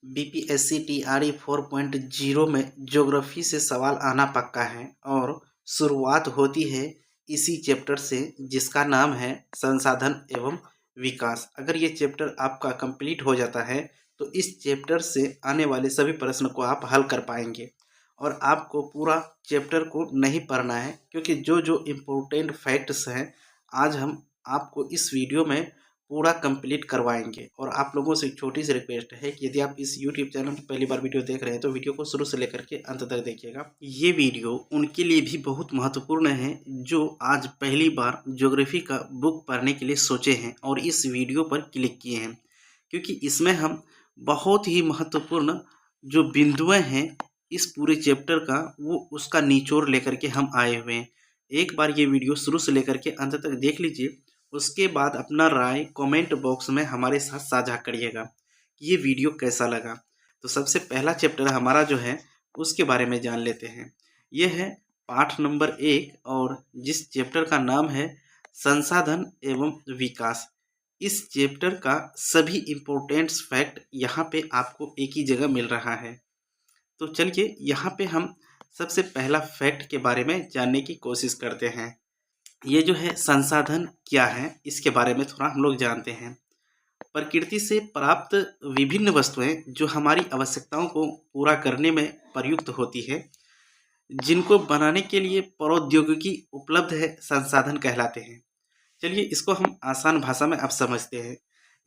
BPSC TRE 4.0 में geography से सवाल आना पक्का है और शुरुआत होती है इसी चैप्टर से जिसका नाम है संसाधन एवं विकास। अगर ये चैप्टर आपका कंप्लीट हो जाता है तो इस चैप्टर से आने वाले सभी प्रश्न को आप हल कर पाएंगे और आपको पूरा चैप्टर को नहीं पढ़ना है, क्योंकि जो जो इम्पोर्टेंट फैक्ट्स हैं आज हम आपको इस वीडियो में पूरा कंप्लीट करवाएंगे। और आप लोगों से एक छोटी सी रिक्वेस्ट है कि यदि आप इस यूट्यूब चैनल पर पहली बार वीडियो देख रहे हैं तो वीडियो को शुरू से लेकर के अंत तक देखिएगा। ये वीडियो उनके लिए भी बहुत महत्वपूर्ण है जो आज पहली बार ज्योग्राफी का बुक पढ़ने के लिए सोचे हैं और इस वीडियो पर क्लिक किए हैं, क्योंकि इसमें हम बहुत ही महत्वपूर्ण जो बिंदुएं हैं इस पूरे चैप्टर का वो उसका निचोड़ लेकर के हम आए हुए हैं। एक बार ये वीडियो शुरू से लेकर के अंत तक देख लीजिए, उसके बाद अपना राय कमेंट बॉक्स में हमारे साथ साझा करिएगा कि ये वीडियो कैसा लगा। तो सबसे पहला चैप्टर हमारा जो है उसके बारे में जान लेते हैं। ये है पाठ नंबर 1 और जिस चैप्टर का नाम है संसाधन एवं विकास। इस चैप्टर का सभी इम्पोर्टेंट्स फैक्ट यहाँ पे आपको एक ही जगह मिल रहा है। तो चलिए यहाँ पे हम सबसे पहला फैक्ट के बारे में जानने की कोशिश करते हैं। ये जो है संसाधन क्या है इसके बारे में थोड़ा हम लोग जानते हैं। प्रकृति से प्राप्त विभिन्न वस्तुएं जो हमारी आवश्यकताओं को पूरा करने में प्रयुक्त होती है, जिनको बनाने के लिए प्रौद्योगिकी उपलब्ध है, संसाधन कहलाते हैं। चलिए इसको हम आसान भाषा में अब समझते हैं।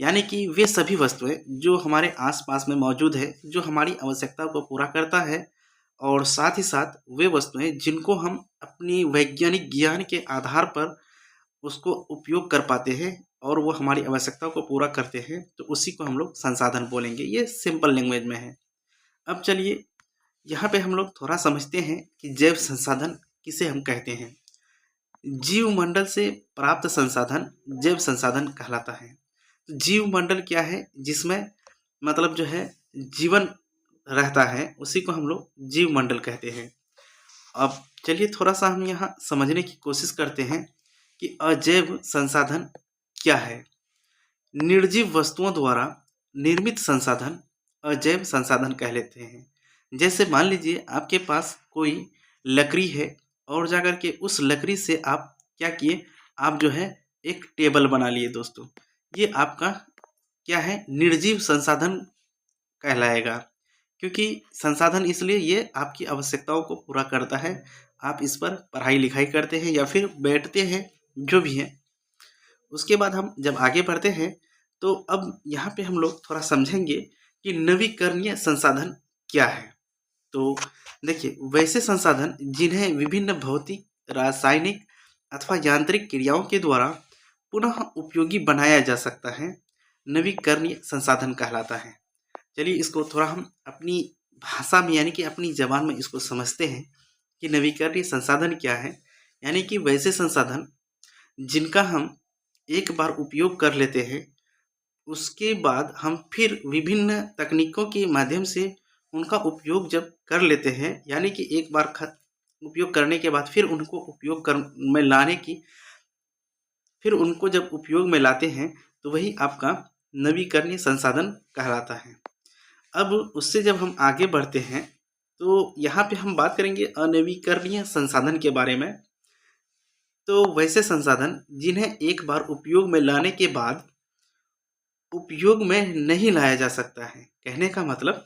यानी कि वे सभी वस्तुएं जो हमारे आसपास में मौजूद है, जो हमारी आवश्यकता को पूरा करता है, और साथ ही साथ वे वस्तुएं जिनको हम अपनी वैज्ञानिक ज्ञान के आधार पर उसको उपयोग कर पाते हैं और वो हमारी आवश्यकता को पूरा करते हैं, तो उसी को हम लोग संसाधन बोलेंगे। ये सिंपल लैंग्वेज में है। अब चलिए यहाँ पे हम लोग थोड़ा समझते हैं कि जैव संसाधन किसे हम कहते हैं। जीव मंडल से प्राप्त संसाधन जैव संसाधन कहलाता है। जीव मंडल क्या है, जिसमें मतलब जो है जीवन रहता है, उसी को हम लोग जीव मंडल कहते हैं। अब चलिए थोड़ा सा हम यहाँ समझने की कोशिश करते हैं कि अजैव संसाधन क्या है। निर्जीव वस्तुओं द्वारा निर्मित संसाधन अजैव संसाधन कह लेते हैं। जैसे मान लीजिए आपके पास कोई लकड़ी है और जाकर के उस लकड़ी से आप क्या किए, आप जो है एक टेबल बना लिए दोस्तों। ये आपका क्या है, निर्जीव संसाधन कहलाएगा, क्योंकि संसाधन इसलिए ये आपकी आवश्यकताओं को पूरा करता है। आप इस पर पढ़ाई लिखाई करते हैं या फिर बैठते हैं, जो भी है। उसके बाद हम जब आगे बढ़ते हैं तो अब यहाँ पे हम लोग थोड़ा समझेंगे कि नवीकरणीय संसाधन क्या है। तो देखिए, वैसे संसाधन जिन्हें विभिन्न भौतिक, रासायनिक अथवा यांत्रिक क्रियाओं के द्वारा पुनः उपयोगी बनाया जा सकता है, नवीकरणीय संसाधन कहलाता है। चलिए इसको थोड़ा हम अपनी भाषा में यानी कि अपनी ज़बान में इसको समझते हैं कि नवीकरणीय संसाधन क्या है। यानी कि वैसे संसाधन जिनका हम एक बार उपयोग कर लेते हैं, उसके बाद हम फिर विभिन्न तकनीकों के माध्यम से उनका उपयोग जब कर लेते हैं, यानी कि एक बार उपयोग करने के बाद फिर उनको उपयोग कर में लाने की फिर उनको जब उपयोग में लाते हैं तो वही आपका नवीकरणीय संसाधन कहलाता है। अब उससे जब हम आगे बढ़ते हैं तो यहाँ पे हम बात करेंगे अनवीकरणीय संसाधन के बारे में। तो वैसे संसाधन जिन्हें एक बार उपयोग में लाने के बाद उपयोग में नहीं लाया जा सकता है। कहने का मतलब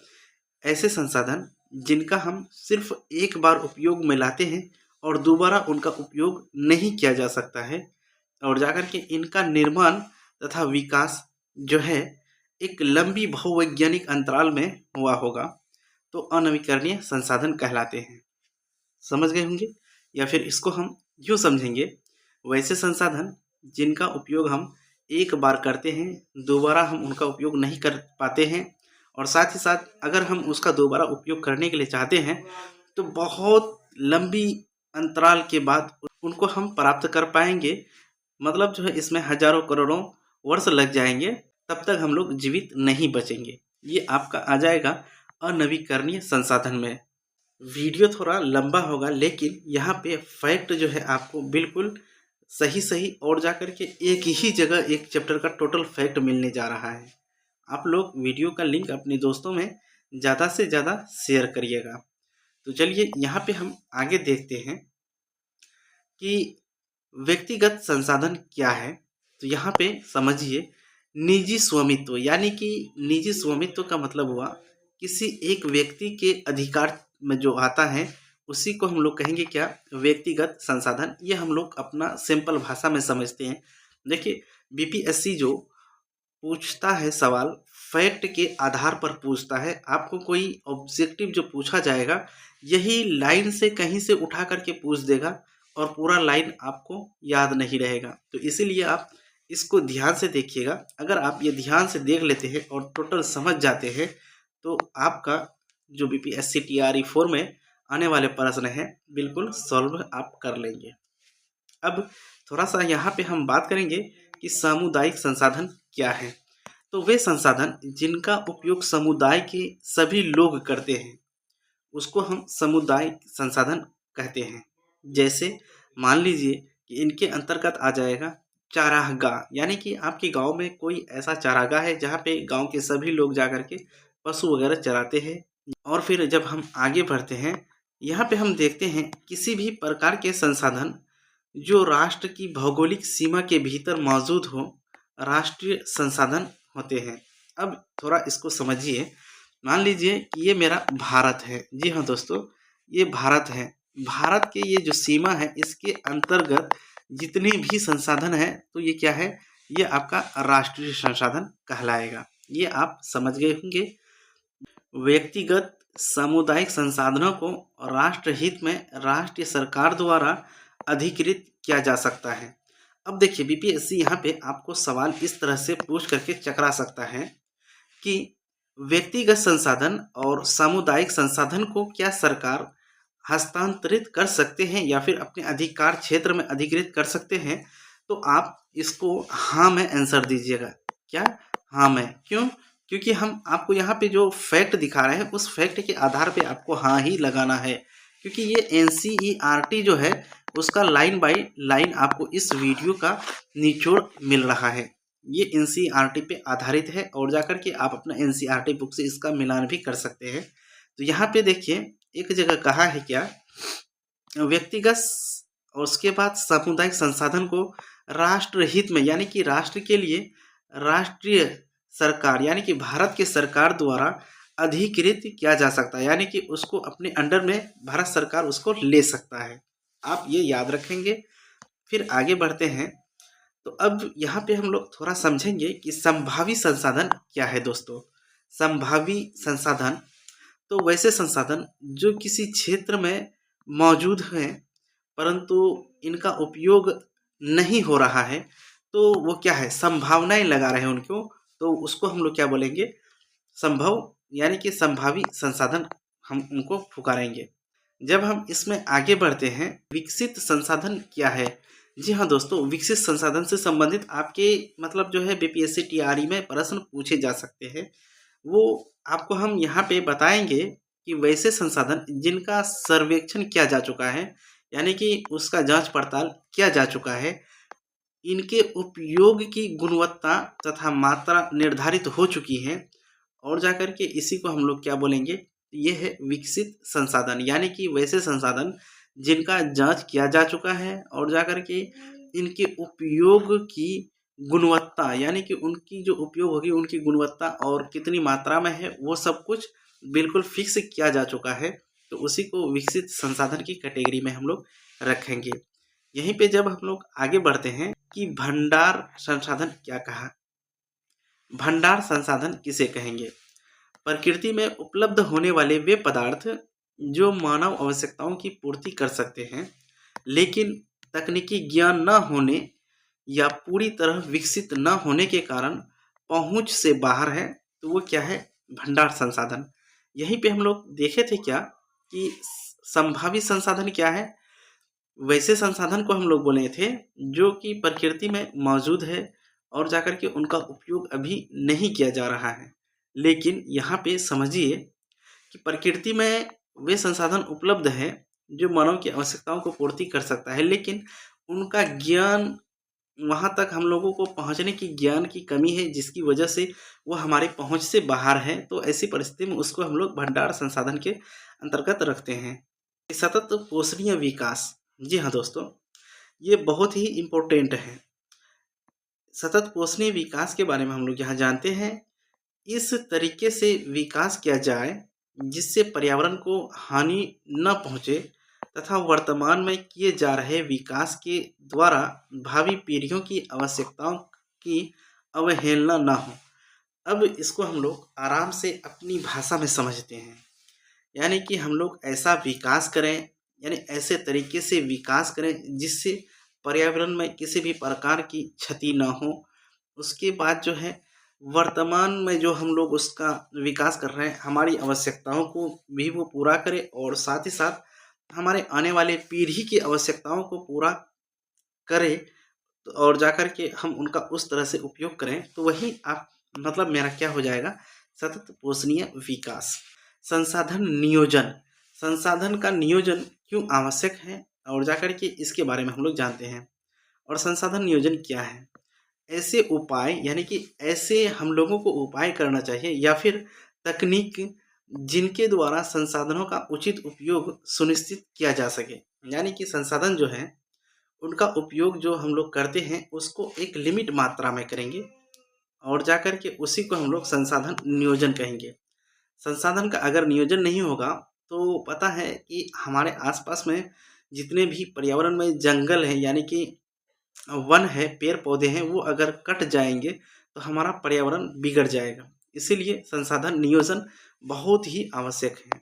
ऐसे संसाधन जिनका हम सिर्फ एक बार उपयोग में लाते हैं और दोबारा उनका उपयोग नहीं किया जा सकता है, और जाकर के इनका निर्माण तथा विकास जो है एक लंबी भूवैज्ञानिक अंतराल में हुआ होगा, तो अनवीकरणीय संसाधन कहलाते हैं। समझ गए होंगे। या फिर इसको हम यूँ समझेंगे, वैसे संसाधन जिनका उपयोग हम एक बार करते हैं, दोबारा हम उनका उपयोग नहीं कर पाते हैं, और साथ ही साथ अगर हम उसका दोबारा उपयोग करने के लिए चाहते हैं तो बहुत लंबी अंतराल के बाद उनको हम प्राप्त कर पाएंगे। मतलब जो है इसमें हजारों करोड़ों वर्ष लग जाएंगे, तब तक हम लोग जीवित नहीं बचेंगे। ये आपका आ जाएगा अनवीकरणीय संसाधन में। वीडियो थोड़ा लंबा होगा, लेकिन यहाँ पे फैक्ट जो है आपको बिल्कुल सही और जाकर के एक ही जगह एक चैप्टर का टोटल फैक्ट मिलने जा रहा है। आप लोग वीडियो का लिंक अपने दोस्तों में ज़्यादा से ज़्यादा शेयर करिएगा। तो चलिए यहाँ पे हम आगे देखते हैं कि व्यक्तिगत संसाधन क्या है। तो यहाँ पे समझिए, निजी स्वामित्व, यानी कि निजी स्वामित्व का मतलब हुआ किसी एक व्यक्ति के अधिकार में जो आता है, उसी को हम लोग कहेंगे क्या, व्यक्तिगत संसाधन। ये हम लोग अपना सिंपल भाषा में समझते हैं। देखिए, बीपीएससी जो पूछता है सवाल, फैक्ट के आधार पर पूछता है। आपको कोई ऑब्जेक्टिव जो पूछा जाएगा, यही लाइन से कहीं से उठा करके पूछ देगा और पूरा लाइन आपको याद नहीं रहेगा। तो इसीलिए आप इसको ध्यान से देखिएगा। अगर आप ये ध्यान से देख लेते हैं और टोटल समझ जाते हैं, तो आपका जो बीपीएससी टीआरई 4 में आने वाले प्रश्न हैं, बिल्कुल सॉल्व आप कर लेंगे। अब थोड़ा सा यहाँ पे हम बात करेंगे कि सामुदायिक संसाधन क्या है। तो वे संसाधन जिनका उपयोग समुदाय के सभी लोग करते हैं, उसको हम सामुदायिक संसाधन कहते हैं। जैसे मान लीजिए कि इनके अंतर्गत आ जाएगा चारागाह, यानी कि आपके गांव में कोई ऐसा चारागाह है जहाँ पे गांव के सभी लोग जा कर के पशु वगैरह चराते हैं। और फिर जब हम आगे बढ़ते हैं, यहाँ पे हम देखते हैं किसी भी प्रकार के संसाधन जो राष्ट्र की भौगोलिक सीमा के भीतर मौजूद हो, राष्ट्रीय संसाधन होते हैं। अब थोड़ा इसको समझिए। मान लीजिए कि ये मेरा भारत है। जी हाँ दोस्तों, ये भारत है। भारत के ये जो सीमा है, इसके अंतर्गत जितने भी संसाधन है, तो ये क्या है, ये आपका राष्ट्रीय संसाधन कहलाएगा। ये आप समझ गए होंगे। व्यक्तिगत सामुदायिक संसाधनों को राष्ट्र हित में राष्ट्रीय सरकार द्वारा अधिकृत किया जा सकता है। अब देखिए, बीपीएससी यहाँ पे आपको सवाल इस तरह से पूछ करके चकरा सकता है कि व्यक्तिगत संसाधन और सामुदायिक संसाधन को क्या सरकार हस्तांतरित कर सकते हैं या फिर अपने अधिकार क्षेत्र में अधिकृत कर सकते हैं। तो आप इसको हाँ में आंसर दीजिएगा। क्या? हाँ में। क्यों? क्योंकि हम आपको यहाँ पे जो फैक्ट दिखा रहे हैं, उस फैक्ट के आधार पे आपको हाँ ही लगाना है। क्योंकि ये एनसीईआरटी जो है, उसका लाइन बाय लाइन आपको इस वीडियो का निचोड़ मिल रहा है। ये एनसीईआरटी पे आधारित है और जाकर के आप अपना एनसीईआरटी बुक से इसका मिलान भी कर सकते हैं। तो यहाँ पे देखिए, एक जगह कहा है क्या, व्यक्तिगत और उसके बाद सामुदायिक संसाधन को राष्ट्र हित में, यानी कि राष्ट्र के लिए राष्ट्रीय सरकार, यानी कि भारत के सरकार द्वारा अधिकृत किया जा सकता है, यानी कि उसको अपने अंडर में भारत सरकार उसको ले सकता है। आप ये याद रखेंगे। फिर आगे बढ़ते हैं। तो अब यहाँ पे हम लोग थोड़ा समझेंगे कि संभावी संसाधन क्या है दोस्तों। संभावी संसाधन तो वैसे संसाधन जो किसी क्षेत्र में मौजूद हैं, परंतु इनका उपयोग नहीं हो रहा है, तो वो क्या है, संभावनाएं लगा रहे हैं उनको, तो उसको हम लोग क्या बोलेंगे, संभव, यानी कि संभावी संसाधन हम उनको पुकारेंगे। जब हम इसमें आगे बढ़ते हैं, विकसित संसाधन क्या है। जी हाँ दोस्तों, विकसित संसाधन से संबंधित आपके मतलब जो है बीपीएससी टीआरई में प्रश्न पूछे जा सकते हैं। वो आपको हम यहाँ पे बताएंगे कि वैसे संसाधन जिनका सर्वेक्षण किया जा चुका है, यानी कि उसका जांच पड़ताल किया जा चुका है, इनके उपयोग की गुणवत्ता तथा मात्रा निर्धारित हो चुकी है, और जाकर के इसी को हम लोग क्या बोलेंगे, ये है विकसित संसाधन। यानी कि वैसे संसाधन जिनका जांच किया जा चुका है और जाकर के इनके उपयोग की गुणवत्ता, यानी कि उनकी जो उपयोग होगी उनकी गुणवत्ता और कितनी मात्रा में है, वो सब कुछ बिल्कुल फिक्स किया जा चुका है। तो उसी को विकसित संसाधन की कैटेगरी में हम लोग रखेंगे। यहीं पे जब हम लोग आगे बढ़ते हैं कि भंडार संसाधन क्या कहा। भंडार संसाधन किसे कहेंगे? प्रकृति में उपलब्ध होने वाले वे पदार्थ जो मानव आवश्यकताओं की पूर्ति कर सकते हैं, लेकिन तकनीकी ज्ञान न होने या पूरी तरह विकसित न होने के कारण पहुंच से बाहर है, तो वो क्या है, भंडार संसाधन। यहीं पे हम लोग देखे थे क्या कि संभावित संसाधन क्या है, वैसे संसाधन को हम लोग बोले थे जो कि प्रकृति में मौजूद है और जाकर के उनका उपयोग अभी नहीं किया जा रहा है। लेकिन यहाँ पे समझिए कि प्रकृति में वे संसाधन उपलब्ध है जो मानव की आवश्यकताओं को पूर्ति कर सकता है, लेकिन उनका ज्ञान वहाँ तक हम लोगों को पहुँचने की ज्ञान की कमी है, जिसकी वजह से वो हमारी पहुँच से बाहर है। तो ऐसी परिस्थिति में उसको हम लोग भंडार संसाधन के अंतर्गत रखते हैं। सतत पोषणीय विकास, जी हाँ दोस्तों, ये बहुत ही इम्पोर्टेंट है। सतत पोषणीय विकास के बारे में हम लोग यहाँ जानते हैं। इस तरीके से विकास किया जाए जिससे पर्यावरण को हानि न पहुँचे तथा वर्तमान में किए जा रहे विकास के द्वारा भावी पीढ़ियों की आवश्यकताओं की अवहेलना न हो। अब इसको हम लोग आराम से अपनी भाषा में समझते हैं, यानी कि हम लोग ऐसा विकास करें, यानी ऐसे तरीके से विकास करें जिससे पर्यावरण में किसी भी प्रकार की क्षति ना हो। उसके बाद जो है वर्तमान में जो हम लोग उसका विकास कर रहे हैं, हमारी आवश्यकताओं को भी वो पूरा करे और साथ ही साथ हमारे आने वाले पीढ़ी की आवश्यकताओं को पूरा करे, और जाकर के हम उनका उस तरह से उपयोग करें, तो वही आप मतलब मेरा क्या हो जाएगा, सतत पोषणीय विकास। संसाधन नियोजन, संसाधन का नियोजन क्यों आवश्यक है और जाकर के इसके बारे में हम लोग जानते हैं। और संसाधन नियोजन क्या है? ऐसे उपाय, यानी कि ऐसे हम लोगों को उपाय करना चाहिए या फिर तकनीक जिनके द्वारा संसाधनों का उचित उपयोग सुनिश्चित किया जा सके। यानी कि संसाधन जो है उनका उपयोग जो हम लोग करते हैं उसको एक लिमिट मात्रा में करेंगे और जाकर के उसी को हम लोग संसाधन नियोजन कहेंगे। संसाधन का अगर नियोजन नहीं होगा तो पता है कि हमारे आसपास में जितने भी पर्यावरण में जंगल है, यानी कि वन है, पेड़ पौधे हैं, वो अगर कट जाएंगे तो हमारा पर्यावरण बिगड़ जाएगा। इसीलिए संसाधन नियोजन बहुत ही आवश्यक है।